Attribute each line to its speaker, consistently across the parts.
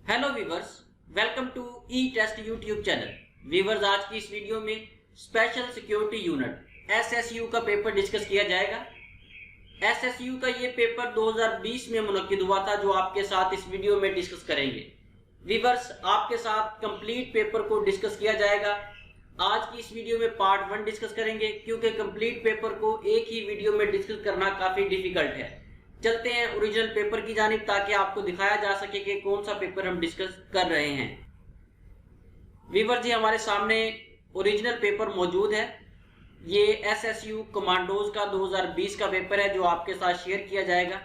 Speaker 1: Hello viewers, welcome to e test YouTube channel. Viewers, आज की इस वीडियो में स्पेशल सिक्योरिटी यूनिट एसएसयू का पेपर डिस्कस किया जाएगा। एसएसयू का ये पेपर 2020 में मुनक्किद हुआ था, जो आपके साथ इस वीडियो में डिस्कस करेंगे। वीवर्स, आपके साथ कंप्लीट पेपर को डिस्कस किया जाएगा। आज की इस वीडियो में पार्ट 1 डिस्कस करेंगे, क्योंकि कंप्लीट पेपर को एक ही वीडियो में डिस्कस करना काफी डिफिकल्ट है। चलते हैं ओरिजिनल पेपर की जानिब, ताकि आपको दिखाया जा सके कि कौन सा पेपर हम डिस्कस कर रहे हैं। वीवर जी, हमारे सामने ओरिजिनल पेपर मौजूद है। ये एसएसयू कमांडोज का 2020 का पेपर है, जो आपके साथ शेयर किया जाएगा।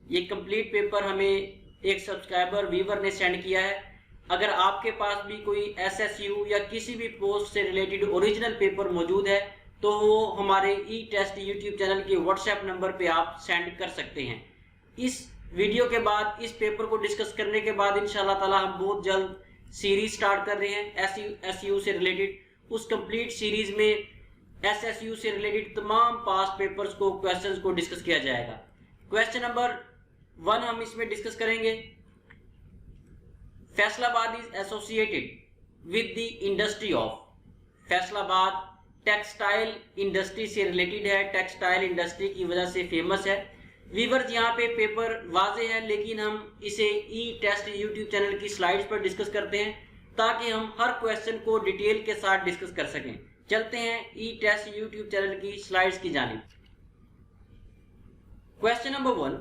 Speaker 1: ये कंप्लीट पेपर हमें एक सब्सक्राइबर वीवर ने सेंड किया है। अगर आपके पास भी कोई एसएसयू या किसी भी पोस्ट से रिलेटेड ओरिजिनल पेपर मौजूद है, तो वो हमारे ई टेस्ट यूट्यूब चैनल के व्हाट्सएप नंबर पे आप सेंड कर सकते हैं। इस वीडियो के बाद, इस पेपर को डिस्कस करने के बाद इंशाल्लाह ताला हम बहुत जल्द सीरीज स्टार्ट कर रहे हैं एसयू से रिलेटेड। उस कंप्लीट सीरीज में एसएसयू से रिलेटेड तमाम पास्ट पेपर्स को, क्वेश्चंस को डिस्कस किया जाएगा। क्वेश्चन नंबर 1 हम इसमें डिस्कस करेंगे। Faisalabad is associated with the industry of. Faisalabad textile industry से रिलेटेड है, टेक्सटाइल इंडस्ट्री की वजह से फेमस है। वीवर्स, यहाँ पे पेपर वाजे है, लेकिन हम इसे ई टेस्ट यूट्यूब चैनल की स्लाइड्स पर डिस्कस करते हैं, ताकि हम हर क्वेश्चन को डिटेल के साथ डिस्कस कर सकें। चलते हैं ई टेस्ट यूट्यूब चैनल की स्लाइड्स की जानिब। Question number 1,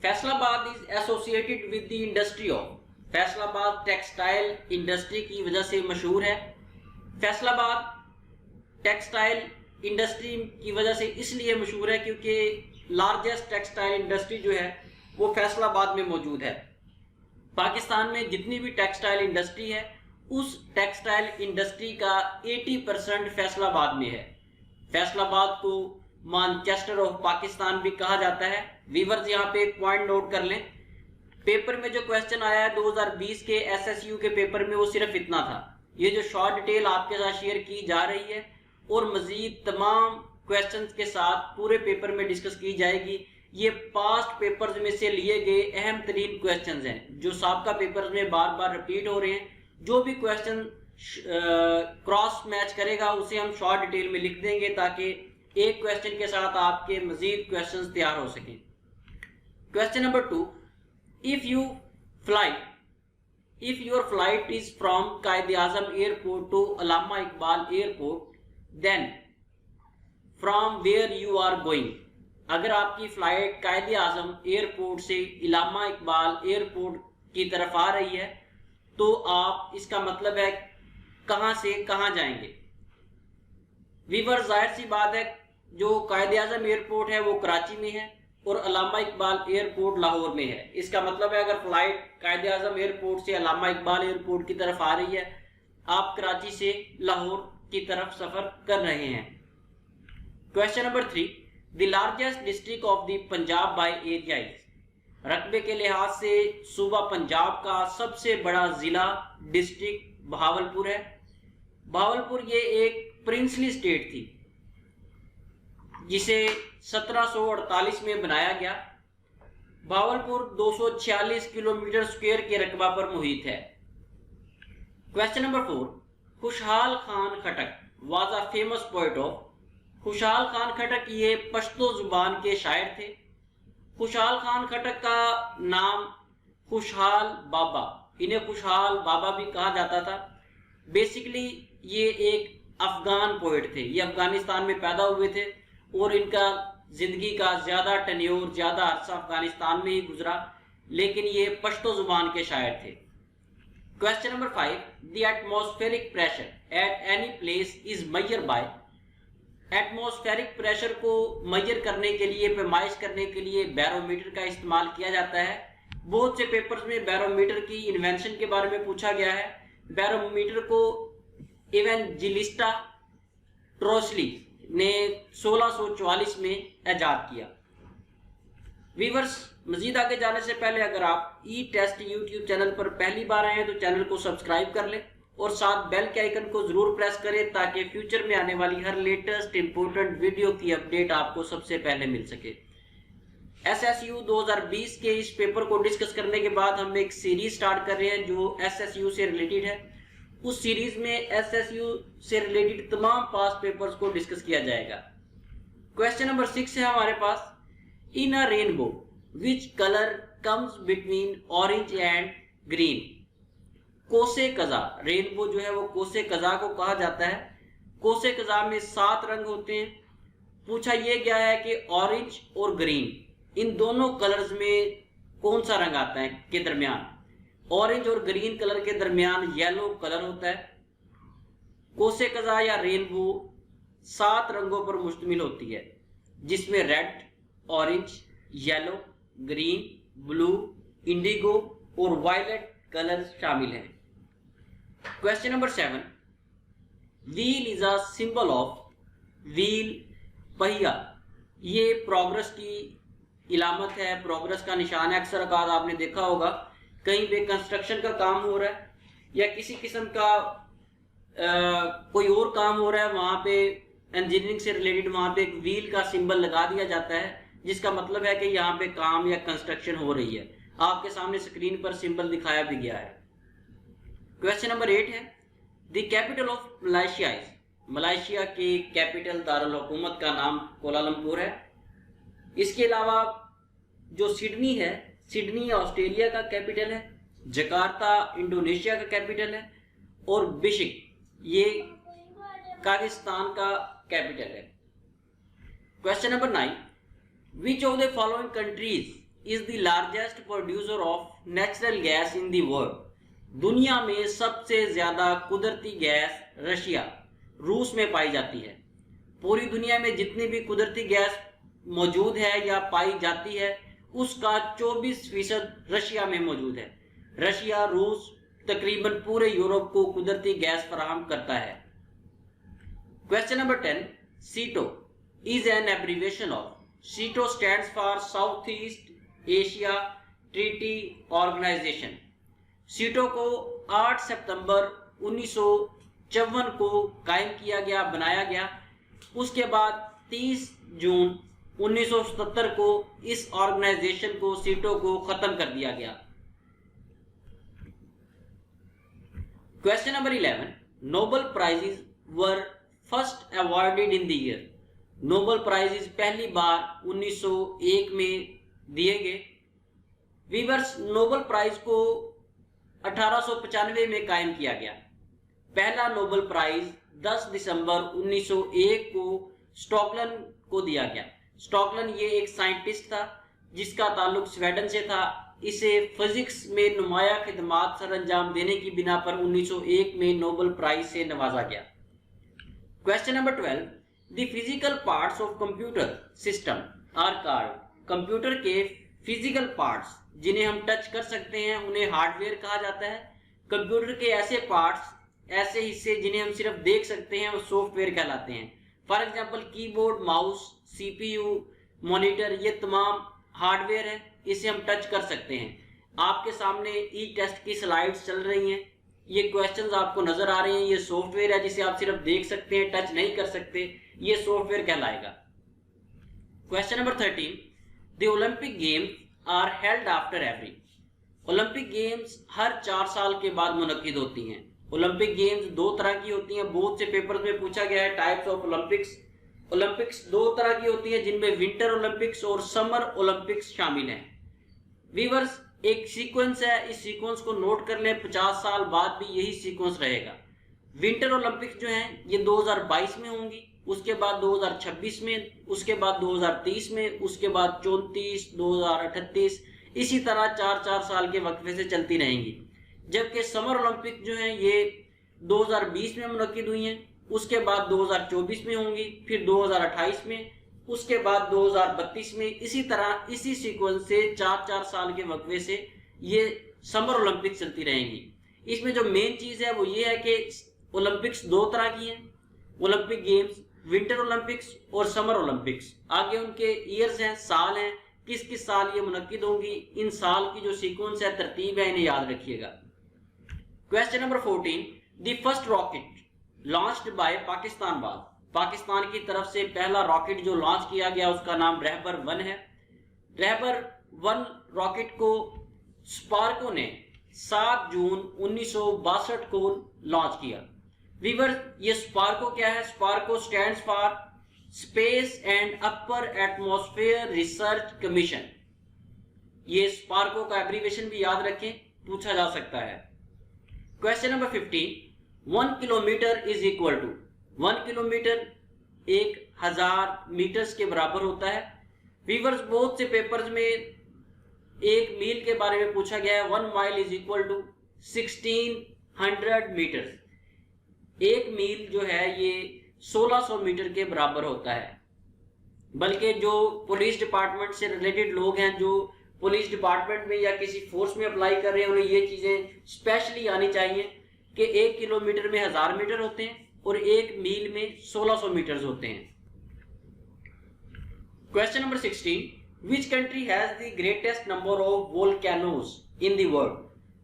Speaker 1: Faisalabad is associated with the industry of. Faisalabad textile industry की वजह से मशहूर है। फैसलाबाद टेक्सटाइल इंडस्ट्री की वजह से इसलिए मशहूर है क्योंकि लार्जेस्ट टेक्सटाइल इंडस्ट्री जो है वो फैसलाबाद में मौजूद है। पाकिस्तान में जितनी भी टेक्सटाइल इंडस्ट्री है, उस टेक्सटाइल इंडस्ट्री का 80% फैसलाबाद में है। फैसलाबाद को मैनचेस्टर ऑफ पाकिस्तान भी कहा जाता है। वीवर्स, यहाँ पे एक पॉइंट नोट कर लें। पेपर में जो क्वेश्चन आया है 2020 के एसएसयू के पेपर में, वो सिर्फ इतना था। ये जो शॉर्ट डिटेल आपके साथ शेयर की जा रही है और मजीद तमाम क्वेश्चंस के साथ पूरे पेपर में डिस्कस की जाएगी। ये पास्ट पेपर्स में से लिए गए अहम तरीन क्वेश्चंस हैं, जो साबका पेपर्स में बार बार रिपीट हो रहे हैं। जो भी क्वेश्चन क्रॉस मैच करेगा उसे हम शॉर्ट डिटेल में लिख देंगे, ताकि एक क्वेश्चन के साथ आपके मजीद क्वेश्चंस तैयार हो सकें। Question number 2, if your flight is from Quaid e Azam airport to Allama Iqbal airport, then from where you are going. अगर आपकी फ्लाइट कायद-ए-आजम एयरपोर्ट से अल्लामा इकबाल एयरपोर्ट की तरफ आ रही है, तो आप, इसका मतलब है कहां से कहां जाएंगे। वीवर, जाहिर सी बात है, जो कायद-ए-आजम एयरपोर्ट है वो कराची में है और अल्लामा इकबाल एयरपोर्ट लाहौर में है। इसका मतलब है अगर फ्लाइट कायद-ए-आजम एयरपोर्ट से अल्लामा इकबाल एयरपोर्ट की तरफ आ रही है, आप कराची से लाहौर की तरफ सफर कर रहे हैं। Question number 3, the largest district of the Punjab by area is. रकबे के लिहाज से सूबा पंजाब का सबसे बड़ा जिला, डिस्ट्रिक्ट बहावलपुर है। बहावलपुर ये एक प्रिंसली स्टेट थी, जिसे 1748 में बनाया गया। बहावलपुर 246 किलोमीटर स्क्वायर के रकबा पर मुहित है। Question number 4, Khushal Khan Khattak was a famous poet of. Khushal Khan खटक ये पश्तो जुबान के शायर थे। खुशहाल खान खटक का नाम खुशहाल बाबा, इन्हें खुशहाल बाबा भी कहा जाता था। बेसिकली ये एक अफगान पोएट थे। ये अफगानिस्तान में पैदा हुए थे और इनका जिंदगी का ज्यादा टेन्योर, ज्यादा अरसा अफगानिस्तान में ही गुजरा, लेकिन ये पश्तो जुबान के शायर थे। Question number 5, the atmospheric pressure at any place is measure by. Atmospheric pressure को मेजर करने के लिए, पैमाइश करने के लिए बैरोमीटर का इस्तेमाल किया जाता है। बहुत से पेपर्स में बैरोमीटर की इन्वेंशन के बारे में पूछा गया है। बैरोमीटर को इवेंजिलिस्टा ट्रोसली ने 1644 में इजाद किया। वीवर्स, मजीद आगे जाने से पहले अगर आप ई टेस्ट यूट्यूब चैनल पर पहली बार आए हैं तो चैनल को सब्सक्राइब कर लें और साथ बेल के आइकन को जरूर प्रेस करें, ताकि फ्यूचर में आने वाली हर लेटेस्ट इंपोर्टेंट वीडियो की अपडेट आपको सबसे पहले मिल सके। SSU 2020 के इस पेपर को डिस्कस करने के बाद हम एक सीरीज स्टार्ट कर रहे हैं जो SSU से रिलेटेड है। उस सीरीज में SSU से रिलेटेड तमाम पास पेपर्स को डिस्कस किया जाएगा। क्वेश्चन नंबर 6 है हमारे पास, in a rainbow which colour comes between orange and green. कोसे कजा, रेनबो जो है वो कोसे कजा को कहा जाता है। कोसे कजा में 7 रंग होते हैं। पूछा यह गया है कि ऑरेंज और ग्रीन इन दोनों कलर्स में कौन सा रंग आता है के दरमियान। ऑरेंज और ग्रीन कलर के दरमियान येलो कलर होता है। कोसे कजा या रेनबो 7 रंगों पर मुश्तमिल होती है, जिसमें red, orange, yellow, green, blue, Indigo और वायलेट कलर शामिल हैं। Question number 7, wheel is a symbol of, wheel पहिया ये प्रोग्रेस की इलामत है, प्रोग्रेस का निशान है। अक्सर औकात आपने देखा होगा कहीं पे कंस्ट्रक्शन का काम हो रहा है या किसी किस्म का कोई और काम हो रहा है, वहां पे इंजीनियरिंग से रिलेटेड वहां पे एक व्हील का सिंबल लगा दिया जाता है, जिसका मतलब है कि यहाँ पे काम या कंस्ट्रक्शन हो रही है। आपके सामने स्क्रीन पर सिंबल दिखाया भी गया है। क्वेश्चन नंबर 8 है, the capital of Malaysia is, Malaysia की कैपिटल दारुल हुकूमत का नाम कोलालमपुर है। इसके अलावा जो सिडनी है, सिडनी ऑस्ट्रेलिया का कैपिटल है, जकार्ता इंडोनेशिया का कैपिटल है और बिश्केक ये कागिस्तान का कैपिटल है। Question number 9, which of the following countries is the largest producer of natural gas in the world. दुनिया में सबसे ज्यादा कुदरती गैस रशिया, रूस में पाई जाती है। पूरी दुनिया में जितनी भी कुदरती गैस मौजूद है या पाई जाती है उसका 24% रशिया में मौजूद है। रशिया, रूस तकरीबन पूरे यूरोप को कुदरती गैस फराहम करता है। Question number 10, SEATO is an abbreviation of, SEATO stands for South East Asia treaty organisation. SEATO को 8 सितंबर 1954 को कायम किया गया, बनाया गया। उसके बाद 30 जून 1977 को इस ऑर्गेनाइजेशन को, सीटो को खत्म कर दिया गया। Question number 11, Nobel prizes were first awarded in the year. Nobel prizes पहली बार 1901 में दिए गए। वीवर्स, नोबेल प्राइज को 1895 में कायम किया गया। पहला नोबेल प्राइज 10 दिसंबर 1901 को स्टॉकलन को दिया गया। स्टॉकलन ये एक साइंटिस्ट था जिसका ताल्लुक स्वीडन से था। इसे फिजिक्स में नुमाया खिदमात सर अंजाम देने की बिना पर 1901 में नोबेल प्राइज से नवाजा गया। Question number 12, the physical parts of computer system are called. Computer के फिजिकल पार्ट्स जिन्हें हम टच कर सकते हैं उन्हें हार्डवेयर कहा जाता है। कंप्यूटर के ऐसे पार्ट्स, ऐसे हिस्से जिन्हें हम सिर्फ देख सकते हैं वो सॉफ्टवेयर कहलाते हैं। For example keyboard, mouse, CPU, monitor, ये तमाम हार्डवेयर है, इसे हम टच कर सकते हैं। आपके सामने ई टेस्ट की स्लाइड्स चल रही हैं, ये क्वेश्चंस आपको नजर आ रहे हैं। ये सॉफ्टवेयर है जिसे आप सिर्फ देख सकते हैं, टच नहीं कर सकते, ये सॉफ्टवेयर कहलाएगा। Question number 13, the Olympic games are held after every. Olympic games हर 4 साल के बाद मुनक्किद होती हैं। ओलंपिक गेम्स 2 तरह की होती हैं, बहुत से पेपर्स में पूछा गया है टाइप्स ऑफ ओलंपिक्स। ओलंपिक्स 2 तरह की होती है जिनमें विंटर ओलंपिक्स और समर ओलंपिक्स शामिल हैं। वीवर्स, एक सीक्वेंस है, इस सीक्वेंस को नोट कर लें, 50 साल बाद भी यही सीक्वेंस रहेगा। विंटर ओलंपिक्स जो हैं ये 2022 में होंगी, उसके बाद 2026 में, उसके बाद 2030 में, उसके बाद 34, 2038, इसी तरह 4-4 साल के वक्फे से चलती रहेंगी। जबकि समर ओलंपिक जो हैं ये 2020 में मुनक्किद हुई हैं, उसके बाद 2024 में होंगी, फिर 2028 में, उसके बाद 2032 में, इसी तरह इसी सीक्वेंस से 4-4 साल के वक्फे से ये समर ओलंपिक चलती रहेंगी। इसमें जो मेन चीज है वो ये है कि ओलंपिक्स 2 तरह की हैं, ओलंपिक गेम्स, विंटर ओलंपिक्स और समर ओलंपिक्स। आगे उनके ईयर्स हैं, साल हैं, किस किस साल ये मुनक्किद होंगी। इन साल की जो सीक्वेंस है, तरतीब है, इन्हें याद रखिएगा। Question number 14, the first rocket launched by Pakistan was. Pakistan की तरफ से पहला रॉकेट जो लॉन्च किया गया उसका नाम रहबर 1 है। रहबर 1 रॉकेट को स्पार्को ने 7 जून 1962 को लॉन्च किया। वीवर ये स्पार्को क्या है? SUPARCO stands for space and upper atmosphere research commission. ये स्पार्को का एब्रीविएशन भी याद रखें, पूछा जा सकता है। Question number 15, 1 kilometre is equal to, 1 kilometre 1000 metres के बराबर होता है। वीवर्स बहुत से पेपर्स में 1 मील के बारे में पूछा गया है। 1 mile is equal to 1600 metres. 1 मील जो है ये 1600 मीटर के बराबर होता है। बल्कि जो पुलिस डिपार्टमेंट से रिलेटेड लोग हैं, जो पुलिस डिपार्टमेंट में या किसी फोर्स में अप्लाई कर रहे हैं, उन्हें ये चीजें स्पेशली आनी चाहिए कि 1 किलोमीटर में 1000 मीटर होते हैं और 1 मील में 1600 मीटर होते हैं। Question number 16, which country has the greatest number of volcanoes in the world?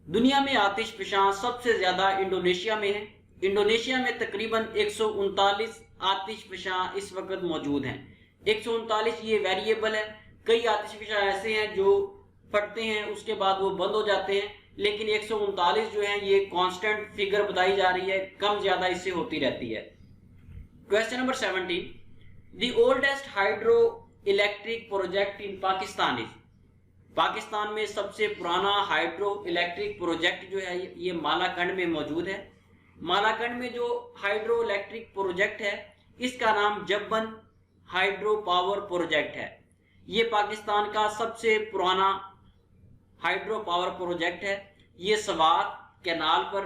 Speaker 1: दुनिया में आतिशफशां सबसे ज्यादा इंडोनेशिया में है। इंडोनेशिया में तकरीबन 139 आतिशफशां इस वक्त मौजूद हैं। 139 ये वेरिएबल है। कई आतिशफशां ऐसे हैं जो फटते हैं उसके बाद वो बंद हो जाते हैं, लेकिन 139 जो है ये कांस्टेंट फिगर बताई जा रही है, कम ज्यादा इससे होती रहती है। Question number 17, the oldest hydro electric project in Pakistan is? Pakistan में सबसे पुराना हाइड्रो इलेक्ट्रिक प्रोजेक्ट जो है ये मालाकंड में मौजूद है। मालाकंड में जो हाइड्रो इलेक्ट्रिक प्रोजेक्ट है इसका नाम जब्बन हाइड्रो पावर प्रोजेक्ट है। ये पाकिस्तान का सबसे पुराना हाइड्रो पावर प्रोजेक्ट है। ये स्वात कैनाल पर,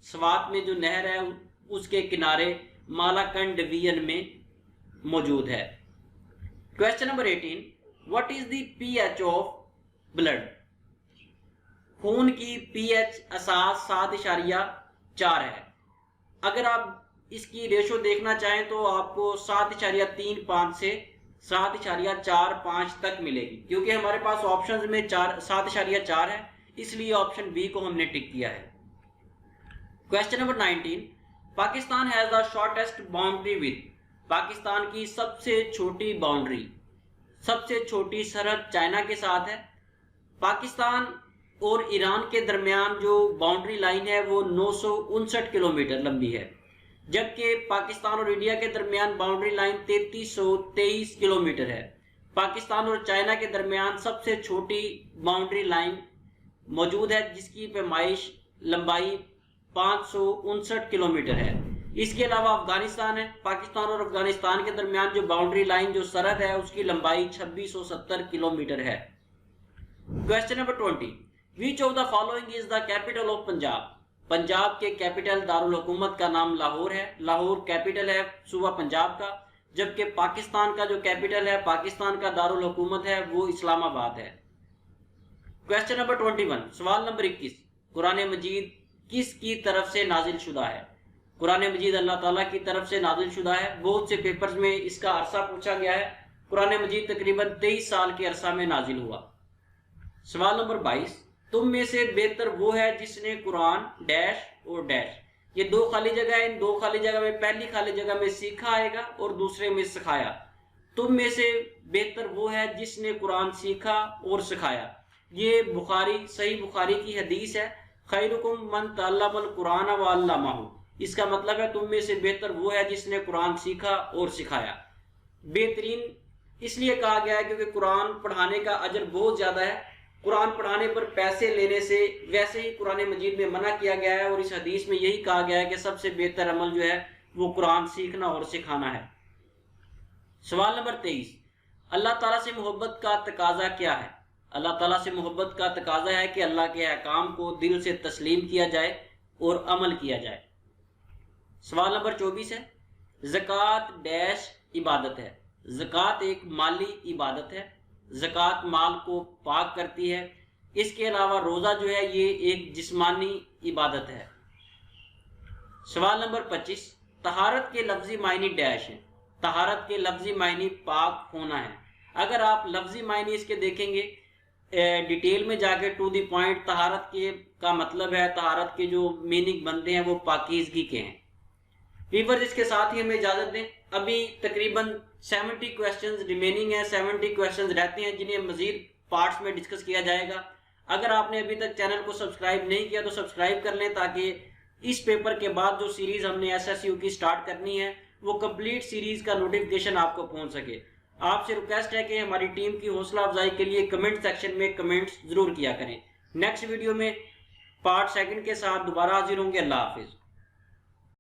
Speaker 1: स्वात में जो नहर है उसके किनारे मालाकंड डिवीजन में मौजूद है। Question number 18, what is the pH of blood? खून की पीएच असास 7.4 है। अगर आप इसकी रेशो देखना चाहें तो आपको 7.35 से 7.45 तक मिलेगी, क्योंकि हमारे पास ऑप्शंस में 7.4 है, इसलिए ऑप्शन बी को हमने टिक किया है। Question number 19, Pakistan has the shortest boundary with? Pakistan की सबसे छोटी बाउंड्री, सबसे छोटी सरहद चाइना के साथ है। पाकिस्तान और ईरान के दरमियान जो बाउंड्री लाइन है वो 959 किलोमीटर लंबी है, जबकि पाकिस्तान और इंडिया के दरमियान बाउंड्री लाइन 3323 किलोमीटर है। पाकिस्तान और चाइना के दरमियान सबसे छोटी बाउंड्री लाइन मौजूद है जिसकी पैमाइश लंबाई 559 किलोमीटर है। इसके अलावा अफगानिस्तान है। पाकिस्तान और अफगानिस्तान के दरमियान जो बाउंड्री लाइन, जो सरहद है, उसकी लंबाई 2670 किलोमीटर है। Question number 20, which of the following is the capital of Punjab? Punjab के कैपिटल दारुल हुकूमत का नाम लाहौर है। लाहौर कैपिटल है सूबा पंजाब का, जबकि पाकिस्तान का जो कैपिटल है, पाकिस्तान का दारुल हुकूमत है, वो इस्लामाबाद है। क्वेश्चन नंबर 21, सवाल नंबर 21, कुरान मजीद किसकी तरफ से नाजिल शुदा है? कुरान मजीद अल्लाह ताला की तरफ से नाजिल शुदा है। बहुत से पेपर्स में इसका अरसा पूछा गया है। कुरान मजीद तकरीबन 23 साल के अरसा में नाजिल हुआ। सवाल नंबर 22, तुम में से बेहतर वो है जिसने कुरान डैश और डैश, ये 2 खाली जगह है। इन 2 खाली जगह में पहली खाली जगह में सीखा आएगा और दूसरे में सिखाया। तुम में से बेहतर वो है जिसने कुरान सीखा और सिखाया। ये बुखारी, सही बुखारी की हदीस है, खैरुकुम मन तअल्लमल कुरान व अल्लमहु। इसका मतलब है तुम में से बेहतर वो है जिसने कुरान सीखा और सिखाया। बेहतरीन इसलिए कहा गया है क्योंकि कुरान पढ़ाने का अजर बहुत ज्यादा है। कुरान पढ़ाने पर पैसे लेने से वैसे ही कुरान मजीद में मना किया गया है, और इस हदीस में यही कहा गया है कि सबसे बेहतर अमल जो है वो कुरान सीखना और सिखाना है। सवाल नंबर 23, अल्लाह ताला से मोहब्बत का तकाजा क्या है? अल्लाह ताला से मोहब्बत का तकाजा है कि अल्लाह के अहकाम को दिल से तस्लीम किया जाए और अमल किया जाए। सवाल नंबर 24 है, ज़कात डैश इबादत है? ज़कात एक माली इबादत है। ज़कात माल को पाक करती है। इसके अलावा रोज़ा जो है ये एक जिस्मानी इबादत है। सवाल नंबर 25, तहारत के लफ्जी मायने डैश है? तहारत के लफ्जी मायने पाक होना है। अगर आप लफ्जी मायने इसके देखेंगे डिटेल में जाके टू द पॉइंट, तहारत के का मतलब है, तहारत के जो मीनिंग बनते हैं वो पाकीज़गी के हैं। वीवर इसके साथ ही हमें इजाजत दें। अभी तकरीबन 70 क्वेश्चंस रिमेनिंग है, 70 क्वेश्चंस रहते हैं जिन्हें मजीद पार्ट्स में डिस्कस किया जाएगा। अगर आपने अभी तक चैनल को सब्सक्राइब नहीं किया तो सब्सक्राइब कर लें, ताकि इस पेपर के बाद जो सीरीज हमने एसएसयू की स्टार्ट करनी है वो कंप्लीट सीरीज का नोटिफिकेशन आपको पहुंच सके। आपसे रिक्वेस्ट है कि हमारी टीम की हौसला अफजाई के लिए कमेंट सेक्शन में कमेंट्स जरूर किया करें। नेक्स्ट वीडियो में पार्ट 2 के साथ दोबारा हाजिर होंगे। अल्लाह हाफिज।